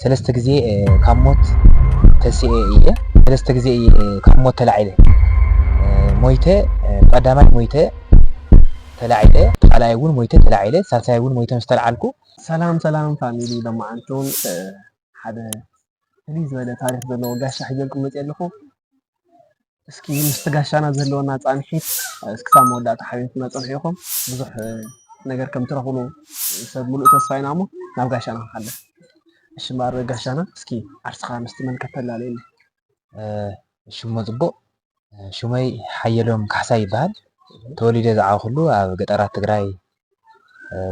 ሰለስተ ግዜ ካብ ሞት ተስኤ እየ ሰለስተ ግዜ ካብ ሞት ተላዒለ ሞይተ ቀዳማይ ሞይተ ተላዒለ ጣልኣይ እውን ሞይተ ተላዒለ ሳልሳይ እውን ሞይተ ምስ ተላዓልኩ ሰላም ፋሚሊ ለማዓንቱን ሓደ ፍልይ ዝበለ ታሪክ ዘለዎ ጋሻ ሒዘልኩም መፅእ ኣለኹ። እስኪ ምስቲ ጋሻና ዘለወና ፃንሒት እስክሳብ መወዳእታ ሓቢርኩና ፀንሑ ኢኹም ብዙሕ ነገር ከም ትረኽቡ ሰብ ሙሉእ ተስፋ ኢና እሞ ናብ ጋሻና ንሓልፍ። እሺ እምበር ጋሻና እስኪ ዓርስኻ ምስ ተመልከት ተላለየኒ። ሽሞ ፅቡቕ ሽመይ ሓየሎም ካሕሳይ ይበሃል። ተወሊደ ዝዓበኹሉ ኣብ ገጠራት ትግራይ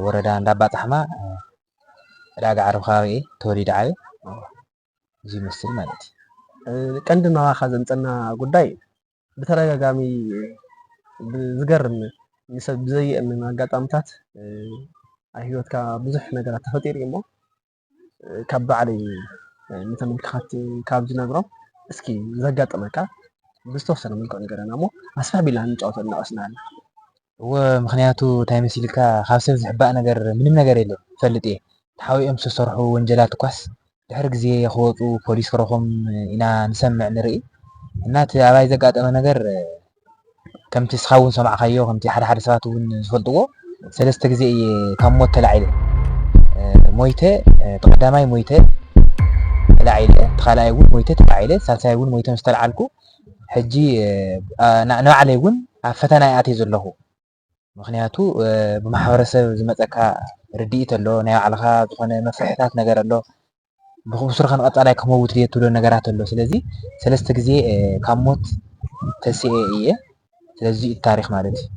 ወረዳ እንዳባፅሕማ ዕዳጋ ዓረብ ከባቢ እየ ተወሊደ ዓበየ እዚ ይመስል ማለት እዩ። ቀንዲ ናባኻ ዘምፀና ጉዳይ ብተደጋጋሚ ዝገርም ንሰብ ብዘይእምን ኣጋጣሚታት ኣብ ሂወትካ ብዙሕ ነገራት ተፈጢሩ እዩ እሞ ካብ ባዕለይ ንተመልካቲ ካብ ዝነግሮም እስኪ ዘጋጥመካ ብዝተወሰነ መልክዕ ንገረና እሞ ኣስፋቢልና ንጫወተሉ እናቐስና ኣለ እወ ምክንያቱ እንታይ መሲልካ ካብ ሰብ ዝሕባእ ነገር ምንም ነገር የለን ትፈልጥ እየ ተሓቢኦም ዝሰርሑ ወንጀላት እኳስ ድሕሪ ግዜ ክወፁ ፖሊስ ክረኽቦም ኢና ንሰምዕ ንርኢ እና እቲ ኣባይ ዘጋጠመ ነገር ከምቲ እስኻ እውን ሰማዕካዮ ከምቲ ሓደ ሓደ ሰባት እውን ዝፈልጥዎ ሰለስተ ግዜ እየ ካብ ሞት ተላዒለ ሞይተ ቀዳማይ ሞይተ ተላዒለ ተኻልኣይ እውን ሞይተ ተላዒለ ሳልሳይ እውን ሞይተ ምስ ተላዓልኩ ሕጂ ንባዕለይ እውን ኣብ ፈተና ይኣትየ ዘለኹ ምክንያቱ ብማሕበረሰብ ዝመፀካ ርድኢት ኣሎ ናይ ባዕልኻ ዝኾነ መፍርሕታት ነገር ኣሎ ብኽብሱርካ ንቐፃላይ ክመውት ድየ ትብሎ ነገራት ኣሎ ስለዚ ሰለስተ ግዜ ካብ ሞት ተስኤ እየ ስለዚ እዩ ታሪክ ማለት እዩ።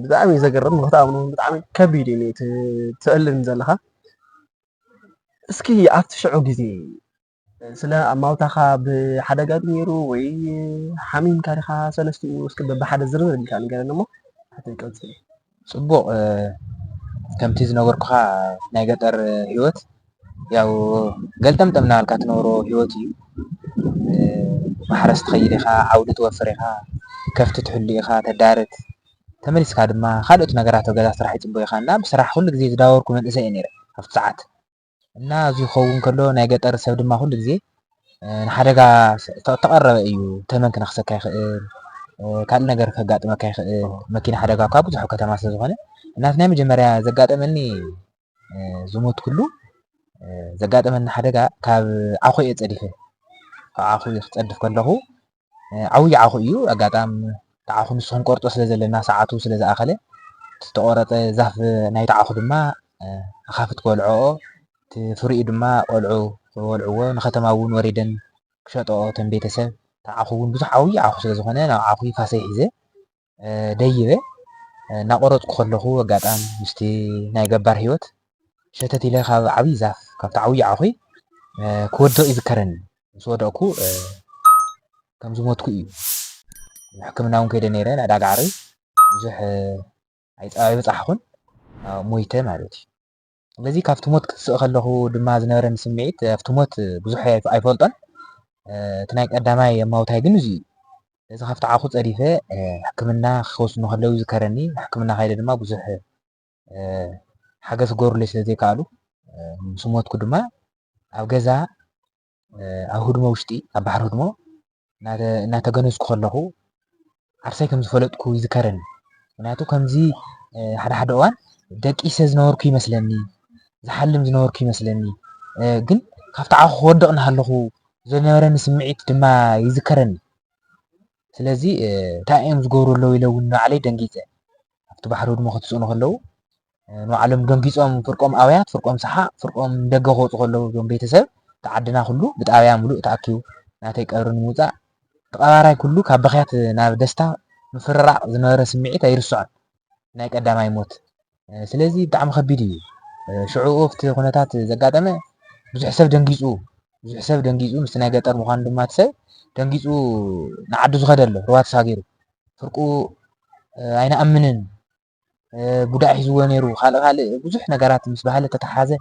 ብጣዕሚ ዘገርም ንክትኣምኑ ብጣዕሚ ከቢድ እዩ ትእልን ዘለኻ እስኪ ኣብቲ ሽዑ ግዜ ስለ ኣማውታኻ ብሓደጋ ድዩ ነይሩ ወይ ሓሚምካ ዲኻ ሰለስትኡ እስኪ በብሓደ ዝርዝር ኢልካ ንገረኒ እሞ ይቀፅል ፅቡቕ ከምቲ ዝነበርኩኻ ናይ ገጠር ሂወት ያው ገልጠምጠም እናበልካ ትነብሮ ሂወት እዩ ማሕረስ ትኸይድ ኢኻ ዓውዲ ትወፍር ኢኻ ከፍቲ ትሕሉ ኢኻ ተዳርት ተመሊስካ ድማ ካልኦት ነገራት ኣብ ገዛ ስራሕ ይፅበዩ ኢኻ እና ብስራሕ ኩሉ ግዜ ዝዳበርኩ መንእሰይ እየ ነይረ ኣብቲ ሰዓት እና እዚ ክኸውን ከሎ ናይ ገጠር ሰብ ድማ ኩሉ ግዜ ንሓደጋ ተቐረበ እዩ ተመን ክነክሰካ ይኽእል ካልእ ነገር ከጋጥመካ ይኽእል መኪና ሓደጋ እኳ ብዙሕ ኣብ ከተማ ስለዝኾነ እናቲ ናይ መጀመርያ ዘጋጠመኒ ዝሞትኩሉ ዘጋጠመኒ ሓደጋ ካብ ዓኹ እየ ፀዲፈ ካብ ዓኹ ክፀድፍ ከለኹ ዓብይ ዓኹ እዩ ኣጋጣሚ እቲ ዓኹ ንሱ ክንቆርጦ ስለ ዘለና ሰዓቱ ስለ ዝኣኸለ ዝተቆረፀ ዛፍ ናይቲ ዓኹ ድማ ኣኻፍት ክበልዖኦ እቲ ፍሪኡ ድማ ቆልዑ ክበልዕዎ ንከተማ እውን ወሪደን ክሸጥኦ እቶም ቤተሰብ እቲ ዓኹ እውን ብዙሕ ዓብይ ዓኹ ስለዝኾነ ናብ ዓኹ ፋሰይ ሒዘ ደይበ እናቆረፅኩ ከለኹ ኣጋጣሚ ምስቲ ናይ ገባር ሂወት ሸተት ኢለ ካብ ዓብይ ዛፍ ካብቲ ዓብይ ዓኹ ክወድቕ ይዝከረኒ ምስ ወደቕኩ ከም ዝሞትኩ እዩ ሕክምና እውን ከይደ ነይረ ዕዳጋ ዓርቢ ብዙሕ ኣይበፃሕኩን ሞይተ ማለት እዩ ስለዚ ካብቲ ሞት ክትስእ ከለኹ ድማ ዝነበረኒ ስምዒት ኣብቲ ሞት ብዙሕ ኣይፈልጦን እቲ ናይ ቀዳማይ ኣማውታይ ግን እዚ እዩ እዚ ካብቲ ዓኹ ፀዲፈ ሕክምና ክወስዱ ከለዉ ይዝከረኒ ሕክምና ከይደ ድማ ብዙሕ ሓገዝ ክገብሩለይ ስለ ዘይከኣሉ ምስ ሞትኩ ድማ ኣብ ገዛ ኣብ ህድሞ ውሽጢ ኣብ ባሕሪ ህድሞ እናተገነዝኩ ከለኹ ዓርሰይ ከም ዝፈለጥኩ ይዝከረኒ ምክንያቱ ከምዚ ሓደ ሓደ እዋን ደቂሰ ዝነበርኩ ይመስለኒ ዝሓልም ዝነበርኩ ይመስለኒ ግን ካብቲ ዓኹ ክወድቕ እናሃለኹ ዝነበረኒ ስምዒት ድማ ይዝከረኒ ስለዚ እንታይ እዮም ዝገብሩ ኣለዉ ኢለ እውን ንባዕለይ ደንጊፀ ኣብቲ ባሕሪ ህድሞ ክትስእኑ ከለዉ ንባዕሎም ደንጊፆም ፍርቆም ኣብያት ፍርቆም ሰሓቕ ፍርቆም ደገ ክወፁ ከለዉ እዞም ቤተሰብ ተዓድና ኩሉ ብጣብያ ሙሉእ ተኣኪቡ ናተይ ቀብሪ ንምውፃእ ተቐባራይ ኩሉ ካብ በኽያት ናብ ደስታ ምፍርራቕ ዝነበረ ስምዒት ኣይርስዖን ናይ ቀዳማይ ሞት ስለዚ ብጣዕሚ ከቢድ እዩ ሽዑኡ ኣብቲ ኩነታት ዘጋጠመ ብዙሕ ሰብ ደንጊፁ ምስቲ ናይ ገጠር ምዃኑ ድማ እቲ ሰብ ደንጊፁ ንዓዱ ዝኸደ ኣሎ ሩባ ተሳጊሩ ፍርቁ ኣይነኣምንን ቡዳእ ሒዝዎ ነይሩ ካልእ ብዙሕ ነገራት ምስ ባህሊ ተተሓሓዘ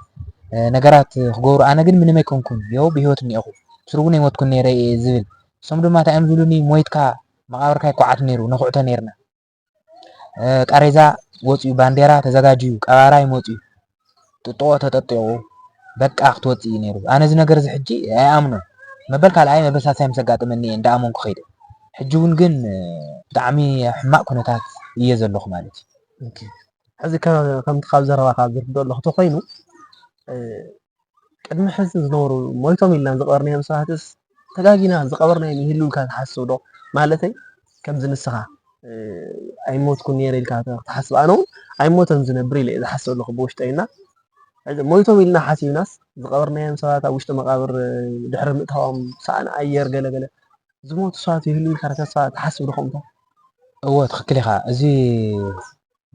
ነገራት ክገብሩ ኣነ ግን ምንም ኣይኮንኩን ይኸው ብሂወት እኒአኹ ስርጉን ኣይሞትኩን ነይረ ዝብል እሶም ድማ እንታይ እዮም ዝብሉኒ ሞይትካ መቃብርካ ይኳዓት ነይሩ ነኩዕቶ ነይርና ቃሬዛ ወፅዩ ባንዴራ ተዘጋጅዩ ቀባራይ መፅዩ ጥጥቆ ተጠጢቑ بقى اختوتي نيرو انا زي نجر زي حجي امنو مبل ካልኣይ መበሳሳይ مسقاطمني እንዳ ኣመንኩ ኸይደ ሕጂ እውን ግን ብጣዕሚ ሕማቅ ኩነታት እየ ዘለኹ ማለት ኦኬ ሕዚ ከምቲ ካብ ዘረባኻ ዝርድኦ ኣለኹ ተኾይኑ ቅድሚ ሕዚ ዝነበሩ ሞይቶም ኢልና ዝቐበርናዮም ሰባትስ ተጋጊና ዝቐበርናዮም ይህልውልካ ትሓስብ ዶ ማለተይ ከምዚ ንስኻ ኣይሞትኩን ነይረ ኢልካ ክትሓስብ ኣነ እውን ኣይሞተን ዝነብር ኢለ ዝሓስብ ኣለኹ ብውሽጠይ እና ሞይቶም ኢልና ሓሲብናስ ዝቐበርናዮም ሰባት ኣብ ውሽጢ መቃብር ድሕሪ ምእታዎም ሰኣን ኣየር ገለገለ ዝሞቱ ሰባት ይህልውልካ ተስፋ ትሓስብ ዲኹም ዶ እወ ትኽክል ኢኻ እዚ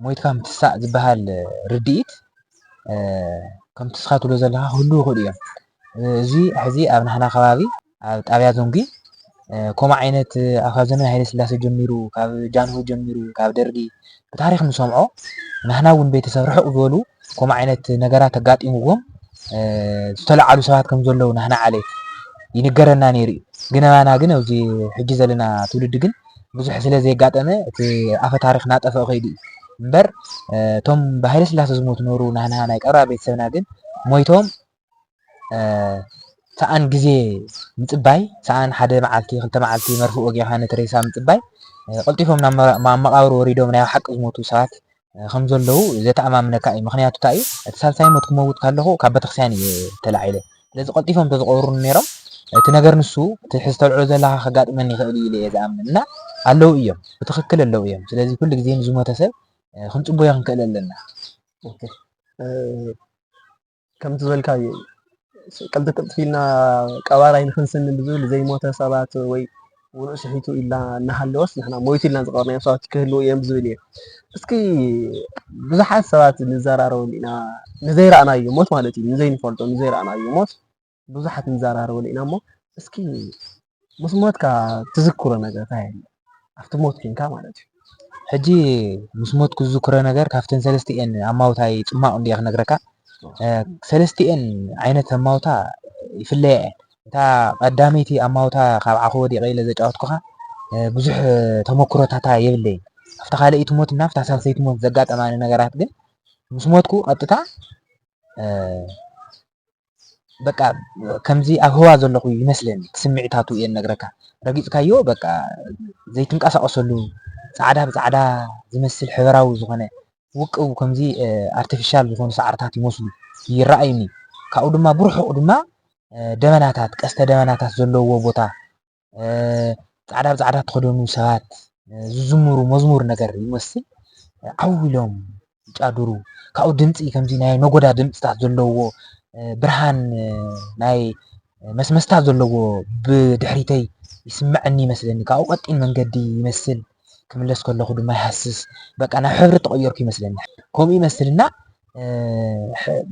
ሞይትካ ምትሳእ ዝበሃል ርድኢት ከምቲ ንስኻ ትብሎ ዘለኻ ክህልው ይኽእሉ እዮም እዚ ሕዚ ኣብ ናትና ከባቢ ኣብ ጣብያ ዘንጊ ከምኡ ዓይነት ኣብ ዘመን ሃይለ ስላሴ ጀሚሩ ካብ ጃንሆይ ጀሚሩ ካብ ደርጊ ብታሪክ ንሰምዖ ናትና እውን ቤተሰብ ርሑቕ ዝበሉ ከምኡ ዓይነት ነገራት ኣጋጢምዎም ዝተለዓሉ ሰባት ከም ዘለዉ ናትና ዓሌት ይንገረና ነይሩ እዩ ግን ኣና ግን ኣብዚ ሕጂ ዘለና ትውልዲ ግን ብዙሕ ስለ ዘይጋጠመ እቲ ኣፈ ታሪክ ናጠፍአ ኸይዱ እዩ እምበር እቶም ብሃይለ ስላሴ ዝሞቱ ነበሩ ናትና ናይ ቀረባ ቤተሰብና ግን ሞይቶም ሰኣን ግዜ ምፅባይ ሰኣን ሓደ መዓልቲ ክልተ መዓልቲ መርፍእ ወጊኻ ነቲ ሬሳ ምፅባይ ቀልጢፎም ናብ መቃብር ወሪዶም ናይ ሓቂ ዝሞቱ ሰባት ከም ዘለዉ ዘተኣማምነካ እዩ ምክንያቱ እንታይ እዩ እቲ ሳልሳይ ሞት ክመውት ካለኹ ካብ ቤተክርስትያን እየ ተላዒለ ስለዚ ቀልጢፎም ተዝቀብሩኒ ነይሮም እቲ ነገር ንሱ እቲ ሕዚ ተልዕሎ ዘለካ ከጋጥመኒ ይኽእል እዩ ኢለ እየ ዝኣምን እና ኣለዉ እዮም ብትክክል ኣለዉ እዮም ስለዚ ኩሉ ግዜ ንዝሞተ ሰብ ክንፅበዮ ክንክእል ኣለና ከምቲ ዝበልካዮ ቀልጢ ቅልጥፍ ኢልና ቀባራይ ንክንስንን ብዝብል ዘይሞተ ሰባት ወይ ውኑእ ስሒቱ ኢልና እናሃለወስ ንሕና ሞይቱ ኢልና ዝቐበርናዮም ሰባት ክህልው እዮም ዝብል እየ እስኪ ብዙሓት ሰባት ንዘራረበሉ ኢና ንዘይረኣናዮ ሞት ማለት እዩ ንዘይንፈልጦ ንዘይረኣናዮ ሞት ብዙሓት ንዘራረበሉ ኢና እሞ እስኪ ምስ ሞትካ ትዝክሮ ነገር እንታይ ኣሎ ኣብቲ ሞት ኮንካ ማለት እዩ ሕጂ ምስ ሞትኩ ዝዝክሮ ነገር ካብተን ሰለስቲአን ኣማውታይ ፅማቕ እንድያ ክነግረካ ሰለስቲአን ዓይነት ኣማውታ ይፍለያ እየን እታ ቀዳመይቲ ኣማውታ ካብ ዓኹ ወዲቐ ኢለ ዘጫወትኩኻ ብዙሕ ተመክሮታታ የብለይን ኣብታ ካልአይቲ ሞት እና ኣብታ ሳልሰይቲ ሞት ዘጋጠማኒ ነገራት ግን ምስ ሞትኩ ቀጥታ በቃ ከምዚ ኣብ ህዋ ዘለኹ ይመስለኒ ስምዒታቱ እየ ነግረካ ረጊፅካዮ በቃ ዘይትንቀሳቀሰሉ ፃዕዳ ብፃዕዳ ዝመስል ሕብራዊ ዝኾነ ውቅቡ ከምዚ ኣርቲፊሻል ዝኾኑ ሳዕርታት ይመስሉ ይረኣዩኒ ካብኡ ድማ ብርሑቕ ድማ ደበናታት ቀስተ ደበናታት ዘለውዎ ቦታ ፃዕዳ ብፃዕዳ ተኸደኑ ሰባት ዝዝምሩ መዝሙር ነገር ይመስል ዓው ኢሎም ይጫድሩ ካብኡ ድምፂ ከምዚ ናይ ነጎዳ ድምፅታት ዘለውዎ ብርሃን ናይ መስመስታት ዘለዎ ብድሕሪተይ ይስምዐኒ ይመስለኒ ካብኡ ቀጢን መንገዲ ይመስል ክምለስ ከለኹ ድማ ይሃስስ በቃ ናብ ሕብሪ ተቐየርኩ ይመስለኒ ከምኡ ይመስልና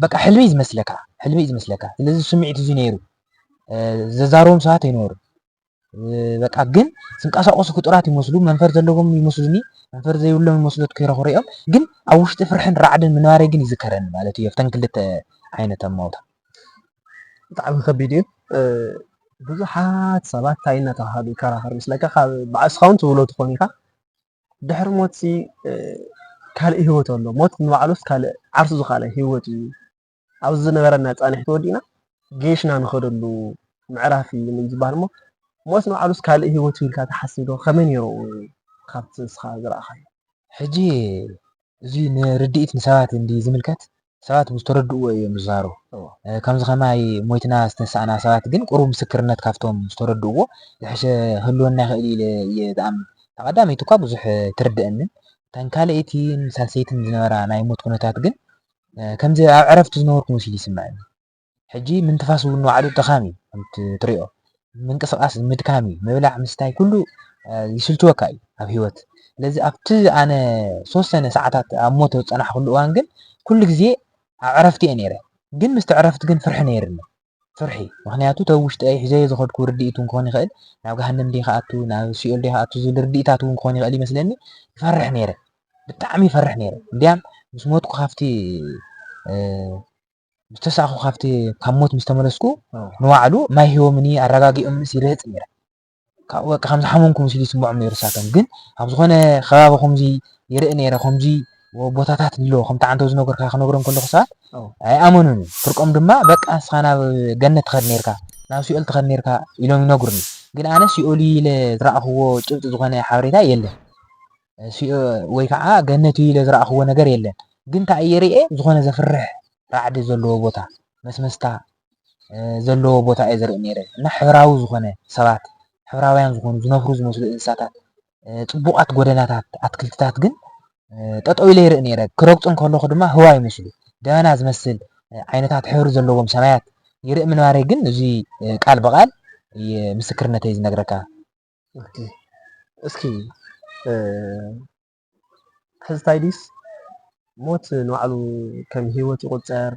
በቃ ሕልሚ ዝመስለካ ስለዚ ስምዒት እዚ ነይሩ ዘዛረቦም ሰባት ኣይነበሩ በቃ ግን ዝንቀሳቀሱ ፍጡራት ይመስሉ መንፈር ዘለዎም ይመስሉኒ መንፈር ዘይብሎም ይመስሉ ትከይረኹ ሪኦም ግን ኣብ ውሽጢ ፍርሕን ራዕድን ምንባረይ ግን ይዝከረኒ ማለት እዩ ኣብተን ክልተ ዓይነት ኣማውታ ብጣዕሚ ከቢድ እዩ ብዙሓት ሰባት እንታይ እናተባህሉ ይከራኸሩ ይመስለካ ካብ ባዕስኻ እውን ትብሎ ትኾን ኢኻ ድሕሪ ሞትሲ ካልእ ሂወት ኣሎ ሞት ንባዕሉስ ካልእ ዓርሱ ዝኻልእ ሂወት እዩ ኣብዚ ዝነበረና ፃንሒ ተወዲእና ጌሽና ንኸደሉ ምዕራፍ እዩ ዝበሃል እሞ ሞት ንባዕሉስ ካልእ ሂወት ኢልካ ተሓስብ ዶ ከመይ ነይሩ ካብቲ ንስኻ ዝረኣኻዮ ሕጂ እዚ ንርድኢት ንሰባት እንዲ ዝምልከት ሰባት ዝተረድእዎ እዮም ዝዛረቡ ከምዚ ከማይ ሞይትና ዝተነሳእና ሰባት ግን ቁሩብ ምስክርነት ካብቶም ዝተረድእዎ ዝሕሸ ህልወና ይኽእል ኢለ እየ ዝኣምን ተቐዳመይቲ እኳ ብዙሕ ትርድአንን እተን ካልአይትን ሳልሰይትን ዝነበራ ናይ ሞት ኩነታት ግን ከምዚ ኣብ ዕረፍቲ ዝነበርኩ መሲሉ ይስምዐኒ ሕጂ ምንትፋስ እውን ንባዕሉ ጠኻሚ ከምቲ ትሪኦ ምንቅስቃስ ምድካሚ ምብላዕ ምስታይ ኩሉ ይስልችወካ እዩ ኣብ ሂወት ስለዚ ኣብቲ ኣነ 3 ሰዓታት ኣብ ሞት ዝፀናሕኩሉ እዋን ግን ኩሉ ግዜ ኣብ ዕረፍቲ እየ ነይረ ግን ምስቲ ዕረፍቲ ግን ፍርሒ ነይርኒ ፍርሒ ምክንያቱ ተብ ውሽጠይ ሒዘዮ ዝኸድኩ ርድኢት እውን ክኾን ይኽእል ናብ ገሃነም ዲኻ ኣቱ ናብ ሲኦል ዲኻ ኣቱ ዝብል ርድኢታት እውን ክኾን ይኽእል ይመስለኒ ይፈርሕ ነይረ ብጣዕሚ ይፈርሕ ነይረ እንድያም ምስ ሞትኩ ካብቲ ዝተሳእኹ ካብቲ ካብ ሞት ምስ ተመለስኩ ንባዕሉ ማይ ሂቦምኒ ኣረጋጊኦምስ ይርህፅ ነይረ ከምዚ ሓመምኩ ምስሊ ይስምዖም ነይሩ ሳቶም ግን ኣብ ዝኾነ ከባቢ ከምዚ ይርኢ ነይረ ከምዚ ቦታታት ንሎ ከምቲ አንተ ዝነገርካ ክነግሮም ከለኹ ሰባት አዎ ኣይኣመኑን ፍርቆም ድማ በቃ ንስኻ ናብ ገነት ትኸድ ነርካ ናብ ሲኦል ትኸድ ነርካ ኢሎም ይነግሩኒ ግን ኣነ ሲኦል ኢለ ዝረኣኽዎ ጭብጢ ዝኾነ ሓበሬታ የለን ወይ ከዓ ገነት ኢለ ዝረኣኽዎ ነገር የለን ግን እንታይ እየ ርኤ ዝኾነ ዘፍርሕ ራዕዲ ዘለዎ ቦታ መስመስታ ዘለዎ ቦታ እየ ዝርኢ ነይረ እና ሕብራዊ ዝኾነ ሰባት ሕብራውያን ዝኾኑ ዝነፍሩ ዝመስሉ እንስሳታት ፅቡቃት ጎደናታት ኣትክልትታት ግን ጠጠው ኢለ ይርኢ ነይረ ክረግፆም ከለኹ ድማ ህዋ ይመስሉ ደመና ዝመስል ዓይነታት ሕብሪ ዘለዎም ሰማያት ይርኢ ምንባረይ ግን እዚ ቃል በቃል ምስክርነተይ ዝነግረካ እስኪ ሕዝታይ ዲስ ሞት ንባዕሉ ከም ሂወት ይቁፀር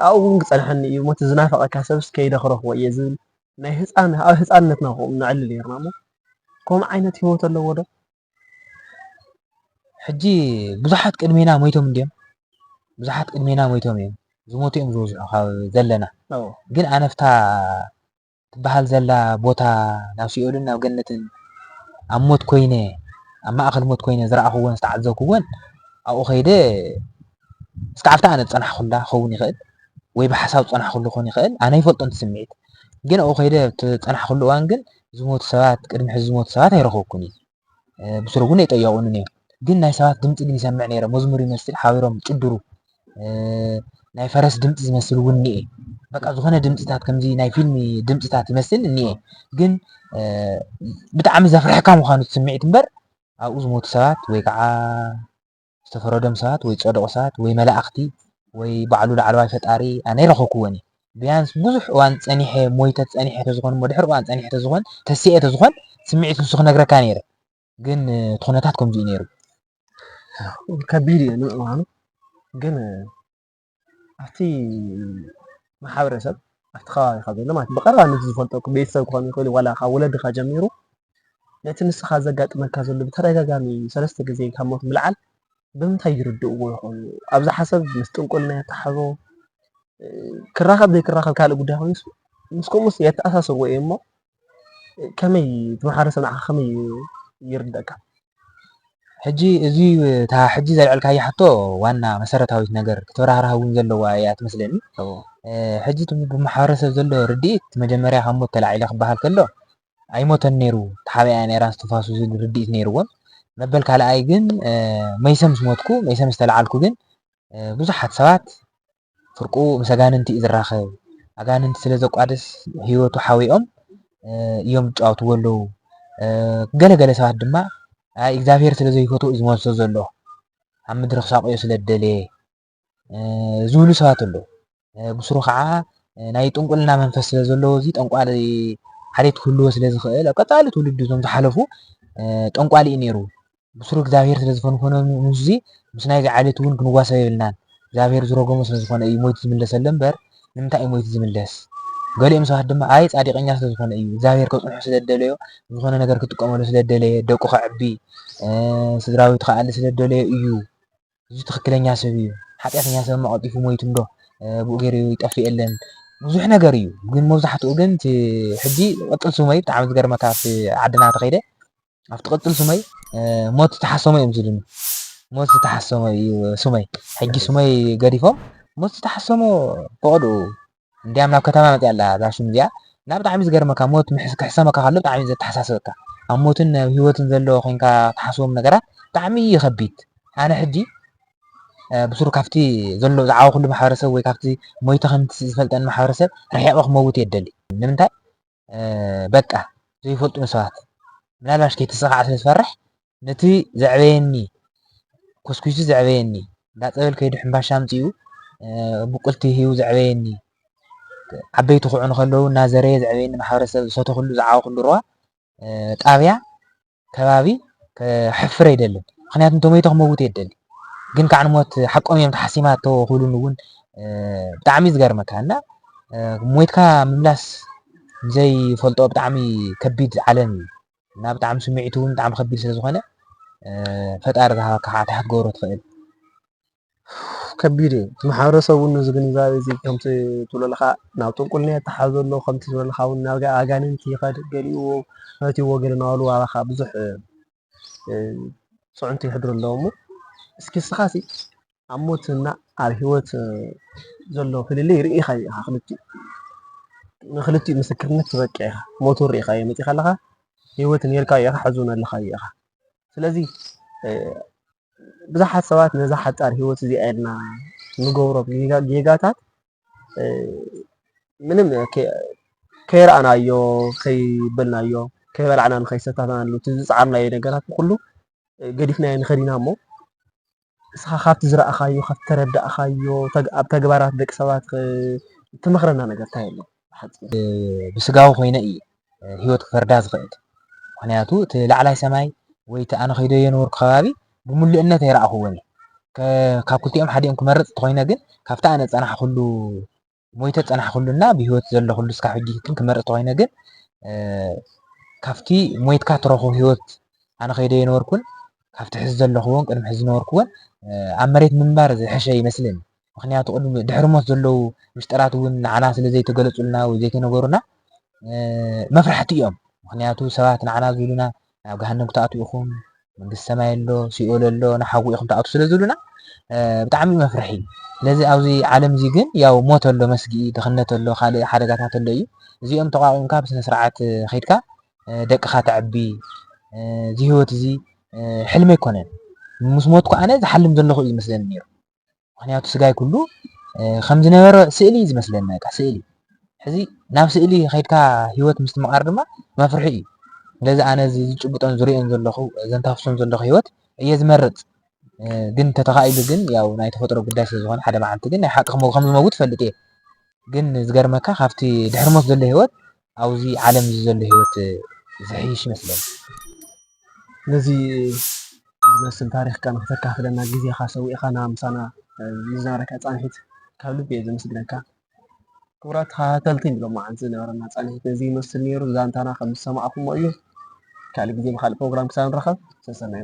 ኣብኡ እውን ክፀንሐኒ እዩ ሞት ዝናፈቐካ ሰብስ ከይደ ክረኽቦ እየ ዝብል ናይ ኣብ ህፃንነትና ንዕልል ነርና እሞ ከምኡ ዓይነት ሂወት ኣለዎ ዶ ሕጂ ብዙሓት ቅድሜና ሞይቶም እንድዮም ብዙሓት ቅድሜና ሞይቶም እዮም ዝሞቱ እዮም ዝበዝሑ ካብ ዘለና ግን ኣነ ፍታ ትበሃል ዘላ ቦታ ናብ ሲኦልን ናብ ገነትን ኣብ ሞት ኮይነ ኣብ ማእኸል ሞት ኮይነ ዝረኣኽዎን ዝተዓዘብክዎን ኣብኡ ከይደ እስካብታ ኣነ ዝፀናሕኩላ ክኸውን ይኽእል ወይ ብሓሳብ ዝፀናሕኩሉ ክኸውን ይኽእል ኣነ ይፈልጦን ትስምዒት ግን ኣብኡ ከይደ ዝፀናሕኩሉ እዋን ግን ዝሞቱ ሰባት ቅድሚ ሕዚ ዝሞቱ ሰባት ኣይረኸብኩን እየ ብስሩ እውን የጠየቑን እዮም ግን ናይ ሰባት ድምፂ ግን ይሰምዕ ነይረ መዝሙር ይመስል ሓቢሮም ጭድሩ ናይ ፈረስ ድምፂ ዝመስል እውን እኒአ በቃ ዝኾነ ድምፅታት ከምዚ ናይ ፊልሚ ድምፅታት ይመስል እኒአ ግን ብጣዕሚ ዘፍርሐካ ምዃኑ ትስምዒት እምበር ኣብኡ ዝሞቱ ሰባት ወይ ከዓ ዝተፈረዶም ሰባት ወይ ዝፀደቑ ሰባት ወይ መላእኽቲ ወይ ባዕሉ ላዕለዋይ ፈጣሪ ኣነ ይረኸብክዎን እየ ቢያንስ ብዙሕ እዋን ፀኒሐ ሞይተ ፀኒሐ ተዝኾን እሞ ድሕሪ እዋን ፀኒሐ ተዝኾን ተሲኤ ተዝኾን ስምዒት ንሱ ክነግረካ ነይረ ግን እቲ ኩነታት ከምዚ እዩ ነይሩ ከቢድ እዩ ንምእማኑ ግን ኣብቲ ማሕበረሰብ ኣብቲ ከባቢካ ዘሎ ማለት ብቀረባ ነቲ ዝፈልጦ ቤተሰብ ክኾን ይኽእል ዋላ ካብ ወለድካ ጀሚሩ ነቲ ንስኻ ዘጋጥመካ ዘሎ ብተደጋጋሚ 3 ግዜ ካብ ሞት ምልዓል ብምንታይ ይርድእዎ ይኾኑ ኣብዛ ሓሰብ ምስ ጥንቁልና የተሓዞ ክራኸብ ዘይክራኸብ ካልእ ጉዳይ ኮይኑ ምስኩምስ የተኣሳሰርዎ እዩ እሞ ከመይ እቲ ማሕበረሰብ ንዓኻ ከመይ ይርድአካ ሕጂ እዚ እታ ሕጂ ዘልዕልካዮ ሕቶ ዋና መሰረታዊት ነገር ክትበራህርሃ እውን ዘለዋ እያ ትመስለኒ ሕጂ ብማሕበረሰብ ዘሎ ርድኢት መጀመርያ ካብ ሞት ተላዒለ ክበሃል ከሎ ኣይሞተን ነይሩ ተሓበያ ነይራ ዝተፋሱ ዝብል ርድኢት ነይርዎም መበል ካልኣይ ግን መይሰ ምስ ሞትኩ መይሰ ምስ ተለዓልኩ ግን ብዙሓት ሰባት ፍርቁ ምስ ኣጋንንቲ እዩ ዝራኸብ ኣጋንንቲ ስለ ዘቋድስ ሂወቱ ሓዊኦም እዮም ዝጫወትዎ ኣለዉ ገለገለ ሰባት ድማ እግዚኣብሔር ስለ ዘይፈትዎ እዩ ዝመልሶ ዘሎ ኣብ ምድሪ ክሳቆዮ ስለ ዝደለየ ዝብሉ ሰባት ኣለዉ ብስሩ ከዓ ናይ ጥንቁልና መንፈስ ስለ ዘለዎ እዚ ጠንቋሊ ሓደት ክህልዎ ስለ ዝኽእል ኣብ ቀፃሊ ትውልዲ እዞም ዝሓለፉ ጠንቋሊ እዩ ነይሩ ብስሩ እግዚኣብሔር ስለ ዝፈንፈኖም እዚ ምስ ናይዚ ዓሌት እውን ክንዋሰብ የብልናን እግዚኣብሔር ዝረገሞ ስለ ዝኾነ እዩ ሞይቱ ዝምለስ ኣሎ እምበር ንምንታይ እዩ ሞይቱ ዝምለስ ገሊኦም ሰባት ድማ ኣይ ፃዲቀኛ ስለ ዝኾነ እዩ እግዚኣብሔር ከፅንሖ ስለ ዝደለዮ ዝኾነ ነገር ክጥቀመሉ ስለ ዝደለየ ደቁ ከዕቢ ስድራዊቱ ከኣሊ ስለ ዝደለየ እዩ እዚ ትክክለኛ ሰብ እዩ ሓጢአተኛ ሰብ መቐጢፉ ሞይቱ እምዶ ብኡ ገይሩ ይጠፍየለን ብዙሕ ነገር እዩ ግን መብዛሕትኡ ግን እቲ ሕጂ ቅፅል ስመይ ብጣዕሚ ዝገርመካ ኣብቲ ዓድና ተኸይደ ኣብቲ ቅፅል ስመይ ሞት ዝተሓሰሞ እዮም ዝብሉኒ ሞት ዝተሓሰሞ እዩ ስመይ ሕጂ ስመይ ገዲፎም ሞት ዝተሓሰሞ ፈቕዱ እንዲያም ናብ ከተማ መፅያ ኣላ እዛ ሽም እዚኣ እና ብጣዕሚ ዝገርመካ ሞት ክሕሰመካ ከሎ ብጣዕሚ ዘተሓሳስበካ ኣብ ሞትን ኣብ ሂወትን ዘሎ ኮንካ ተሓስቦም ነገራት ብጣዕሚ ከቢድ ኣነ ሕጂ ብስሩ ካብቲ ዘሎ ዝዓበኩሉ ማሕበረሰብ ወይ ካብቲ ሞይተ ከምቲ ዝፈልጠኒ ማሕበረሰብ ርሒቐ ክመውት የደሊ ንምንታይ በቃ ዘይፈልጡኒ ሰባት ምናልባሽ ከይትስኻዕ ስለ ዝፈርሕ ነቲ ዘዕበየኒ ኮስኩሱ ዘዕበየኒ እንዳፀበል ከይዱ ሕምባሻ ኣምፅኡ ብቁልቲ ሂቡ ዘዕበየኒ ዓበይቲ ክዑኑ ከለዉ እናዘረየ ዘዕበየኒ ማሕበረሰብ ዝሰተኽሉ ዝዓበኩሉ ሩባ ጣብያ ከባቢ ከሕፍረ ይደልን ምክንያቱ እንተሞይተ ክመውት የደሊ ግን ከዓ ንሞት ሓቆም እዮም ተሓሲማ ተኽብሉን እውን ብጣዕሚ ዝገርመካ እና ሞይትካ ምምላስ ዘይፈልጦ ብጣዕሚ ከቢድ ዓለም እዩ እና ብጣዕሚ ስምዒቱ እውን ብጣዕሚ ከቢድ ስለ ዝኾነ ፈጣሪ ዝሃበካ ከዓ እንታይ ክትገብሮ ትኽእል ከቢድ እዩ ማሕበረሰብ እውን ነዚ ግንዛቤ እዚ ከምቲ ትብለለካ ናብ ጥንቁልና የተሓዘ ኣሎ ከምቲ ዝበለካ እውን ናብ ኣጋንንቲ ይኸድ ገሊኡ ፈትይዎ ገለ እናበሉ ዋላካ ብዙሕ ፅዕንቱ ይሕድሩ ኣለዎ እሞ እስኪ ንስኻሲ ኣብ ሞትና ኣብ ሂወት ዘሎ ፍልልይ ርኢኻዮ ኢኻ ክልቲኡ ንክልቲኡ ምስክርነት ትበቂ ኢኻ ሞቱ ርኢኻዮ መፂኻ ኣለኻ ሂወት ነርካዮ ኢኻ ሕዙን ኣለኻዮ ኢኻ ስለዚ ብዙሓት ሰባት ነዛ ሓፃር ሂወት እዚኣ ኢልና ንገብሮም ጌጋታት ምንም ከይረኣናዮ ከይበልናዮ ከይበላዕና ንከይሰታትናሉ እቲ ዝፀዓርናዮ ነገራት ኩሉ ገዲፍናዮ ንኸድ ኢና እሞ እስኻ ካብቲ ዝረኣኻዮ ካብቲ ተረዳእኻዮ ኣብ ተግባራት ደቂ ሰባት ትመክረና ነገር እንታይ ኣሎ ብስጋዊ ኮይነ እዩ ሂወት ክፈርዳ ዝኽእል ምክንያቱ እቲ ላዕላይ ሰማይ ወይ እቲ ኣነ ከይደዮ የነበርኩ ከባቢ ብምሉእነት ኣይረኣኽዎን ካብ ክልቲኦም ሓደ እዮም ክመርፅ እንተኮይነ ግን ካብቲ ኣነ ፀናሕኩሉ ሞይተ ፀናሕኩሉና ብሂወት ዘሎ ኩሉ እስካብ ሕጂ ግን ክመርፅ እንተኮይነ ግን ካብቲ ሞይትካ ትረኽቦ ሂወት ኣነ ከይደዮ የነበርኩን ካብቲ ሕዚ ዘለኽዎን ቅድሚ ሕዚ ዝነበርኩዎን ኣብ መሬት ምንባር ዝሕሸ ይመስለኒ ምክንያቱ ቅድሚ ድሕሪ ሞት ዘለው ምስጢራት እውን ንዓና ስለ ዘይተገለፁልና ወይ ዘይተነገሩና መፍራሕቲ እዮም ምክንያቱ ሰባት ንዓና ዝብሉና ናብ ገሃነም ክትኣትዉ ኢኹም መንግስቲ ሰማይ ኣሎ ሲኦል ኣሎ ንሓዊ ኢኹም ተኣትዉ ስለ ዝብሉና ብጣዕሚ መፍርሒ ስለዚ ኣብዚ ዓለም እዚ ግን ያው ሞት ኣሎ መስጊኢ ድኽነት ኣሎ ካልእ ሓደጋታት ኣሎ እዩ እዚኦም ተቋቒምካ ብስነ ስርዓት ከይድካ ደቅኻ ተዕቢ እዚ ሂወት እዚ ሕልሚ ኣይኮነን ምስ ሞትኩ ኣነ ዝሓልም ዘለኹ እዩ ዝመስለኒ ነይሩ ምክንያቱ ስጋይ ኩሉ ከም ዝነበረ ስእሊ እዩ ዝመስለኒ በቃ ስእሊ ሕዚ ናብ ስእሊ ከይድካ ሂወት ምስ ምቃር ድማ መፍርሒ እዩ ስለዚ ኣነ ዝጭብጦን ዝሪኦን ዘለኹ ዘንታፍሶን ዘለኹ ሂወት እየ ዝመርፅ ግን ተተኻኢሉ ግን ያው ናይ ተፈጥሮ ጉዳይ ስለ ዝኾነ ሓደ መዓልቲ ግን ናይ ሓቂ ከም ዝመውት ፈልጥ እየ ግን ዝገርመካ ካብቲ ድሕሪ ሞት ዘሎ ሂወት ኣብዚ ዓለም እዚ ዘሎ ሂወት ዝሕይሽ ይመስለኒ ነዚ ዝመስል ታሪክካ ንክተካፍለና ግዜኻ ሰዊእኻ ምሳና ንዝነበረካ ፃንሒት ካብ ልቢ እየ ዘመስግነካ ክቡራት ተኸታተልቲ ሎማዓንቲ ዝነበረና ፃንሒት ነዚ ይመስል ነይሩ ዛንታና ከም ዝሰማዕኹሞ እዩ ካልእ ግዜ ብካልእ ፕሮግራም ክሳብ ንራኸብ ሰናይ